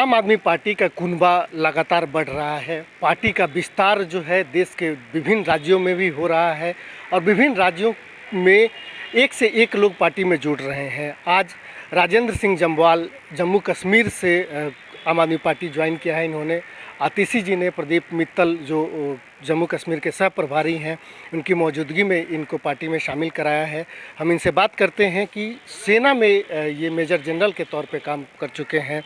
आम आदमी पार्टी का कुनबा लगातार बढ़ रहा है। पार्टी का विस्तार जो है देश के विभिन्न राज्यों में भी हो रहा है और विभिन्न राज्यों में एक से एक लोग पार्टी में जुड़ रहे हैं। आज राजेंद्र सिंह जम्वाल जम्मू कश्मीर से आम आदमी पार्टी ज्वाइन किया है। इन्होंने आतिशी जी ने प्रदीप मित्तल जो जम्मू कश्मीर के सह प्रभारी हैं उनकी मौजूदगी में इनको पार्टी में शामिल कराया है। हम इनसे बात करते हैं कि सेना में ये मेजर जनरल के तौर पे काम कर चुके हैं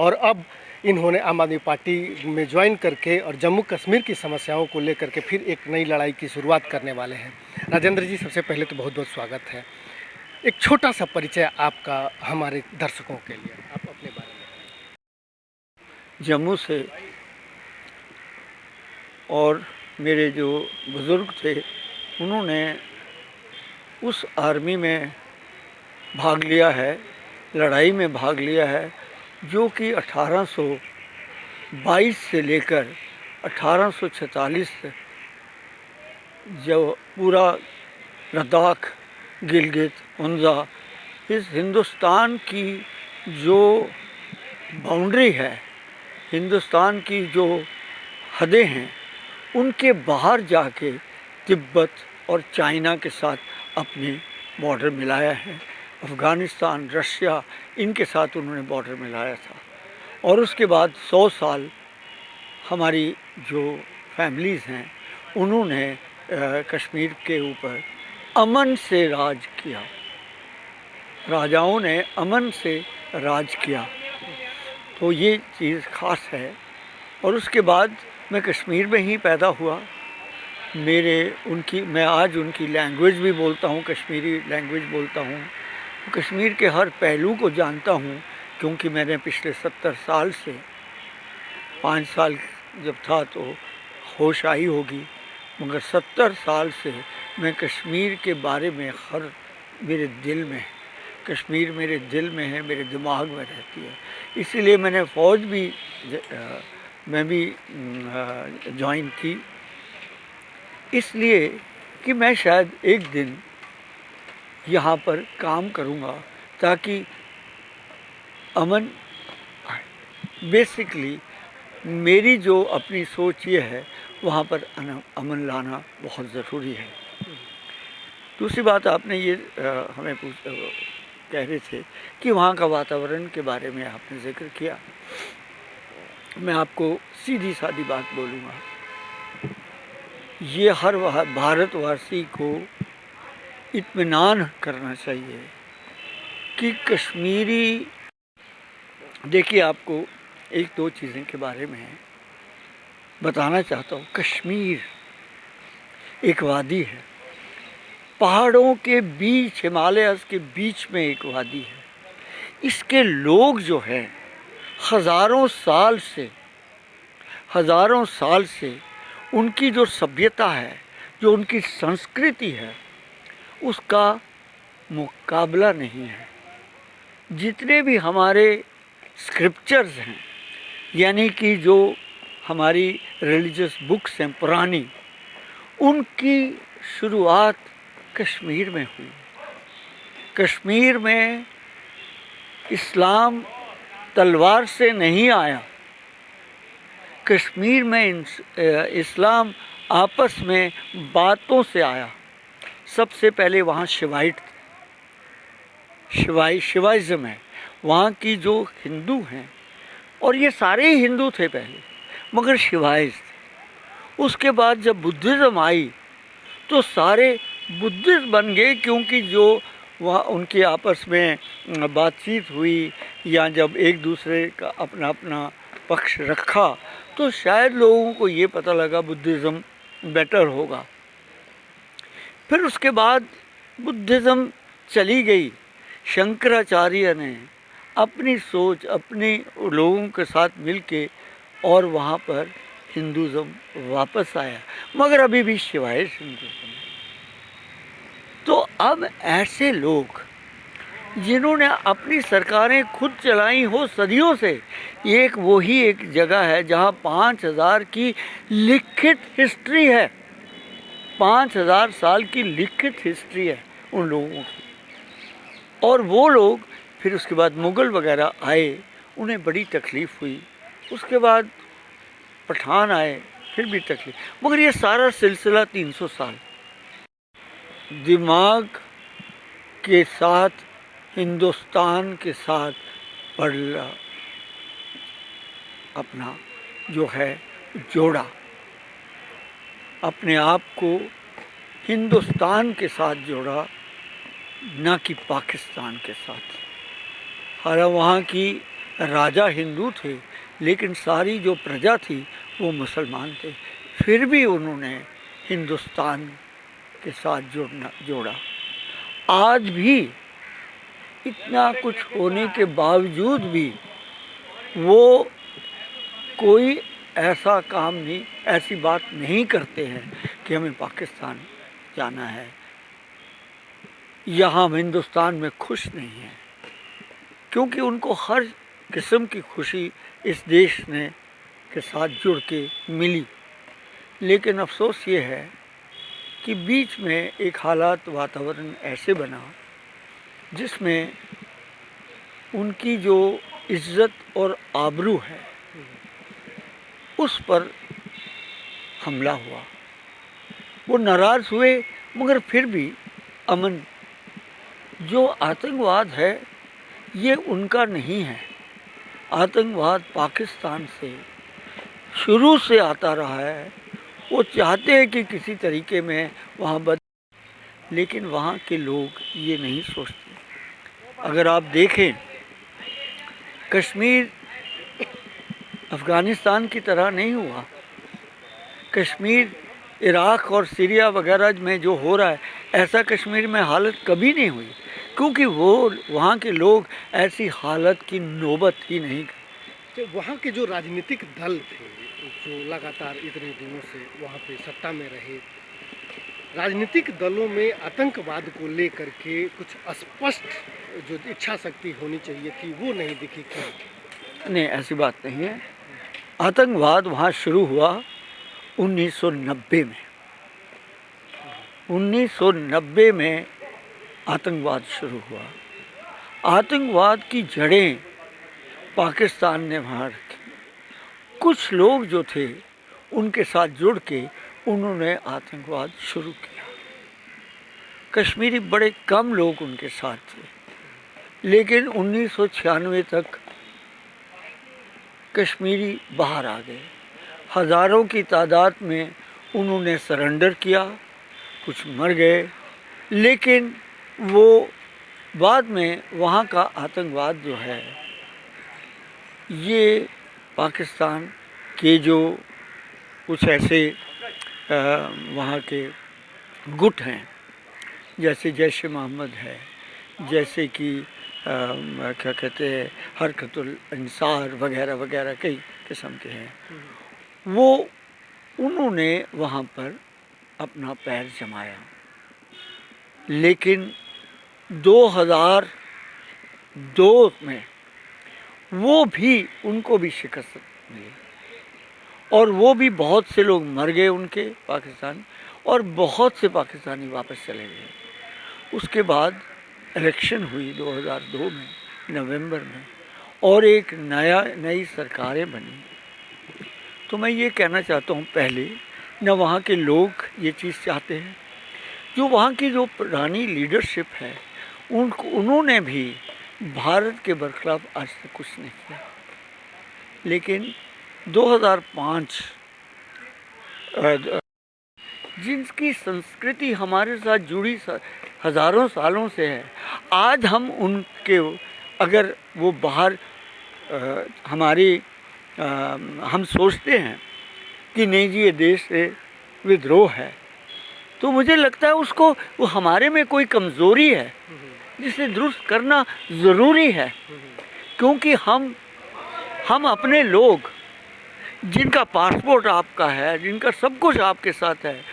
और अब इन्होंने आम आदमी पार्टी में ज्वाइन करके और जम्मू कश्मीर की समस्याओं को लेकर के फिर एक नई लड़ाई की शुरुआत करने वाले हैं। राजेंद्र जी, सबसे पहले तो बहुत बहुत स्वागत है। एक छोटा सा परिचय आपका हमारे दर्शकों के लिए, आप अपने बारे में। जम्मू से और मेरे जो बुज़ुर्ग थे उन्होंने उस आर्मी में भाग लिया है, लड़ाई में भाग लिया है जो कि 1822 से लेकर 1846 तक जो पूरा लद्दाख, गिलगित, उंजा, इस हिंदुस्तान की जो बाउंड्री है, हिंदुस्तान की जो हदें हैं, उनके बाहर जाके तिब्बत और चाइना के साथ अपने बॉर्डर मिलाया है। अफ़गानिस्तान, रशिया, इनके साथ उन्होंने बॉर्डर मिलाया था। और उसके बाद 100 साल हमारी जो फैमिलीज़ हैं उन्होंने कश्मीर के ऊपर अमन से राज किया, राजाओं ने अमन से राज किया। तो ये चीज़ ख़ास है। और उसके बाद मैं कश्मीर में ही पैदा हुआ। मैं आज उनकी लैंग्वेज भी बोलता हूँ, कश्मीरी लैंग्वेज बोलता हूँ। कश्मीर के हर पहलू को जानता हूँ क्योंकि मैंने पिछले 70 साल से, 5 साल जब था तो होश आई होगी, मगर 70 साल से मैं कश्मीर के बारे में मेरे दिल में, कश्मीर मेरे दिल में है, मेरे दिमाग में रहती है। इसीलिए मैंने फ़ौज भी ज्वाइन की, इसलिए कि मैं शायद एक दिन यहाँ पर काम करूँगा ताकि अमन, बेसिकली मेरी जो अपनी सोच ये है वहाँ पर अमन लाना बहुत ज़रूरी है। दूसरी बात, आपने ये हमें कह रहे थे कि वहाँ का वातावरण के बारे में आपने जिक्र किया। मैं आपको सीधी सादी बात बोलूँगा, ये हर भारतवासी को इत्मीनान करना चाहिए कि कश्मीरी, देखिए आपको 1-2 चीज़ें के बारे में बताना चाहता हूँ। कश्मीर एक वादी है, पहाड़ों के बीच, हिमालयस के बीच में एक वादी है। इसके लोग जो है हज़ारों साल से उनकी जो सभ्यता है, जो उनकी संस्कृति है, उसका मुकाबला नहीं है। जितने भी हमारे स्क्रिप्चर्स हैं, यानी कि जो हमारी रिलीजियस बुक्स हैं पुरानी, उनकी शुरुआत कश्मीर में हुई। कश्मीर में इस्लाम तलवार से नहीं आया, कश्मीर में इस्लाम आपस में बातों से आया। सबसे पहले वहाँ शिवाइज़म है, वहाँ की जो हिंदू हैं, और ये सारे ही हिंदू थे पहले, मगर शिवाइज़ थे। उसके बाद जब बुद्धिज़्म आई तो सारे बुद्धिस्ट बन गए, क्योंकि जो वहाँ उनके आपस में बातचीत हुई या जब एक दूसरे का अपना अपना पक्ष रखा तो शायद लोगों को ये पता लगा बुद्धिज़्म बेटर होगा। फिर उसके बाद बुद्धिज़्म चली गई, शंकराचार्य ने अपनी सोच अपने लोगों के साथ मिलके और वहाँ पर हिंदुज़्म वापस आया, मगर अभी भी शिवाय हिंदुज़्म है। तो अब ऐसे लोग जिन्होंने अपनी सरकारें खुद चलाई हो सदियों से, ये वही एक जगह है जहाँ 5000 की लिखित हिस्ट्री है, 5000 साल की लिखित हिस्ट्री है उन लोगों की। और वो लोग फिर उसके बाद मुग़ल वगैरह आए उन्हें बड़ी तकलीफ़ हुई। उसके बाद पठान आए, फिर भी तकलीफ, मगर ये सारा सिलसिला 300 साल दिमाग के साथ, हिंदुस्तान के साथ पढ़ अपना जो है जोड़ा, अपने आप को हिंदुस्तान के साथ जोड़ा, ना कि पाकिस्तान के साथ। हालांकि वहाँ की राजा हिंदू थे, लेकिन सारी जो प्रजा थी वो मुसलमान थे, फिर भी उन्होंने हिंदुस्तान के साथ जोड़ा। आज भी इतना कुछ होने के बावजूद भी वो कोई ऐसा काम नहीं, ऐसी बात नहीं करते हैं कि हमें पाकिस्तान जाना है या हम हिंदुस्तान में खुश नहीं हैं, क्योंकि उनको हर किस्म की खुशी इस देश ने के साथ जुड़ के मिली। लेकिन अफसोस ये है कि बीच में एक हालात वातावरण ऐसे बना जिसमें उनकी जो इज़्ज़त और आबरू है उस पर हमला हुआ। वो नाराज़ हुए, मगर फिर भी अमन, जो आतंकवाद है ये उनका नहीं है। आतंकवाद पाकिस्तान से शुरू से आता रहा है। वो चाहते हैं कि किसी तरीके में वहाँ लेकिन वहाँ के लोग ये नहीं सोचते। अगर आप देखें, कश्मीर अफ़गानिस्तान की तरह नहीं हुआ। कश्मीर इराक़ और सीरिया वगैरह में जो हो रहा है, ऐसा कश्मीर में हालत कभी नहीं हुई, क्योंकि वो वहाँ के लोग ऐसी हालत की नौबत ही नहीं। तो वहाँ के जो राजनीतिक दल थे जो लगातार इतने दिनों से वहाँ पे सत्ता में रहे, राजनीतिक दलों में आतंकवाद को लेकर के कुछ स्पष्ट जो इच्छा शक्ति होनी चाहिए थी वो नहीं दिखी। क्यों? नहीं, ऐसी बात नहीं है। आतंकवाद वहाँ शुरू हुआ 1990 में। 1990 में आतंकवाद शुरू हुआ। आतंकवाद की जड़ें पाकिस्तान ने वहाँ रखी। कुछ लोग जो थे उनके साथ जुड़ के उन्होंने आतंकवाद शुरू किया। कश्मीरी बड़े कम लोग उनके साथ थे, लेकिन 1996 तक कश्मीरी बाहर आ गए। हज़ारों की तादाद में उन्होंने सरेंडर किया, कुछ मर गए, लेकिन वो बाद में वहाँ का आतंकवाद जो है ये पाकिस्तान के जो कुछ ऐसे वहाँ के गुट हैं, जैसे जैश ए मोहम्मद है, जैसे कि क्या कहते हैं हरकतुल अंसार वगैरह वगैरह, कई किस्म के हैं, वो उन्होंने वहाँ पर अपना पैर जमाया। लेकिन 2002 में वो भी उनको भी शिकस्त मिली और वो भी बहुत से लोग मर गए उनके पाकिस्तान, और बहुत से पाकिस्तानी वापस चले गए। उसके बाद इलेक्शन हुई 2002 में नवंबर में, और एक नई सरकारें बनी। तो मैं ये कहना चाहता हूँ, पहले न वहाँ के लोग ये चीज़ चाहते हैं, जो वहाँ की जो पुरानी लीडरशिप है उन्होंने भी भारत के बरखिलाफ आज तक कुछ नहीं किया। लेकिन 2005 जिनकी संस्कृति हमारे साथ जुड़ी हज़ारों सालों से है, आज हम उनके अगर वो बाहर हम सोचते हैं कि नहीं जी ये देश से विद्रोह है, तो मुझे लगता है उसको वो हमारे में कोई कमज़ोरी है जिसे दुरुस्त करना ज़रूरी है। क्योंकि हम अपने लोग जिनका पासपोर्ट आपका है, जिनका सब कुछ आपके साथ है,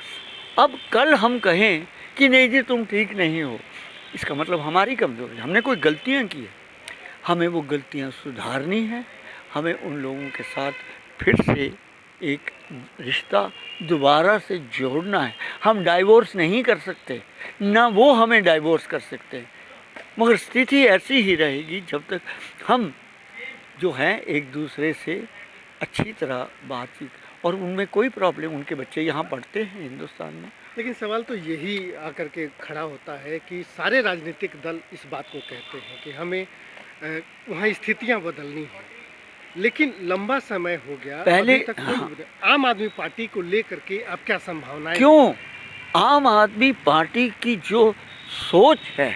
अब कल हम कहें कि नहीं जी तुम ठीक नहीं हो, इसका मतलब हमारी कमज़ोरी, हमने कोई गलतियां की है। हमें वो गलतियां सुधारनी है। हमें उन लोगों के साथ फिर से एक रिश्ता दोबारा से जोड़ना है। हम डाइवोर्स नहीं कर सकते, ना वो हमें डाइवोर्स कर सकते, मगर स्थिति ऐसी ही रहेगी जब तक हम जो हैं एक दूसरे से अच्छी तरह बातचीत, और उनमें कोई प्रॉब्लम, उनके बच्चे यहाँ पढ़ते हैं हिंदुस्तान में। लेकिन सवाल तो यही आकर के खड़ा होता है कि सारे राजनीतिक दल इस बात को कहते हैं कि हमें वहाँ स्थितियाँ बदलनी हैं, लेकिन लंबा समय हो गया पहले अभी तक कोई नहीं बदला। आम आदमी पार्टी को लेकर के आप क्या संभावनाएं? क्यों? आम आदमी पार्टी की जो सोच है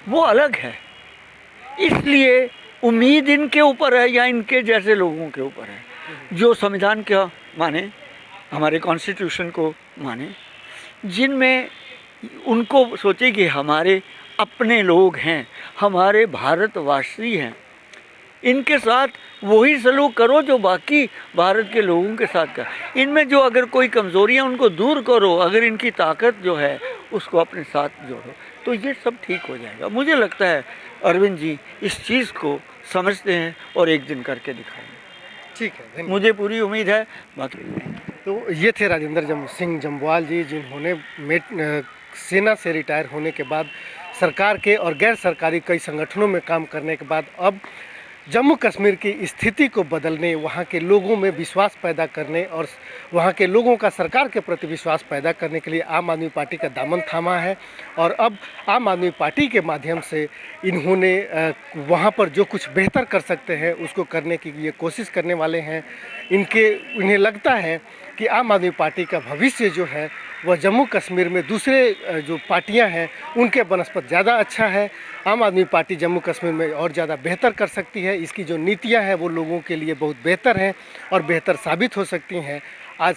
वो अलग है, इसलिए उम्मीद इनके ऊपर है या इनके जैसे लोगों के ऊपर है जो संविधान का माने, हमारे कॉन्स्टिट्यूशन को माने, जिनमें उनको सोचे कि हमारे अपने लोग हैं, हमारे भारतवासी हैं, इनके साथ वही सलूक करो जो बाकी भारत के लोगों के साथ कर। इनमें जो अगर कोई कमज़ोरियाँ उनको दूर करो, अगर इनकी ताकत जो है उसको अपने साथ जोड़ो, तो ये सब ठीक हो जाएगा। मुझे लगता है अरविंद जी इस चीज़ को समझते हैं और एक दिन करके दिखाएंगे। ठीक है, धन्यवाद। मुझे पूरी उम्मीद है। बाकी तो ये थे राजेंद्र सिंह जम्वाल जी, जिन्होंने सेना से रिटायर होने के बाद सरकार के और गैर सरकारी कई संगठनों में काम करने के बाद अब जम्मू कश्मीर की स्थिति को बदलने, वहाँ के लोगों में विश्वास पैदा करने और वहाँ के लोगों का सरकार के प्रति विश्वास पैदा करने के लिए आम आदमी पार्टी का दामन थामा है। और अब आम आदमी पार्टी के माध्यम से इन्होंने वहाँ पर जो कुछ बेहतर कर सकते हैं उसको करने की ये कोशिश करने वाले हैं। इन्हें लगता है कि आम आदमी पार्टी का भविष्य जो है वह जम्मू कश्मीर में दूसरे जो पार्टियां हैं उनके बनस्पत ज़्यादा अच्छा है। आम आदमी पार्टी जम्मू कश्मीर में और ज़्यादा बेहतर कर सकती है। इसकी जो नीतियां हैं वो लोगों के लिए बहुत बेहतर हैं और बेहतर साबित हो सकती हैं। आज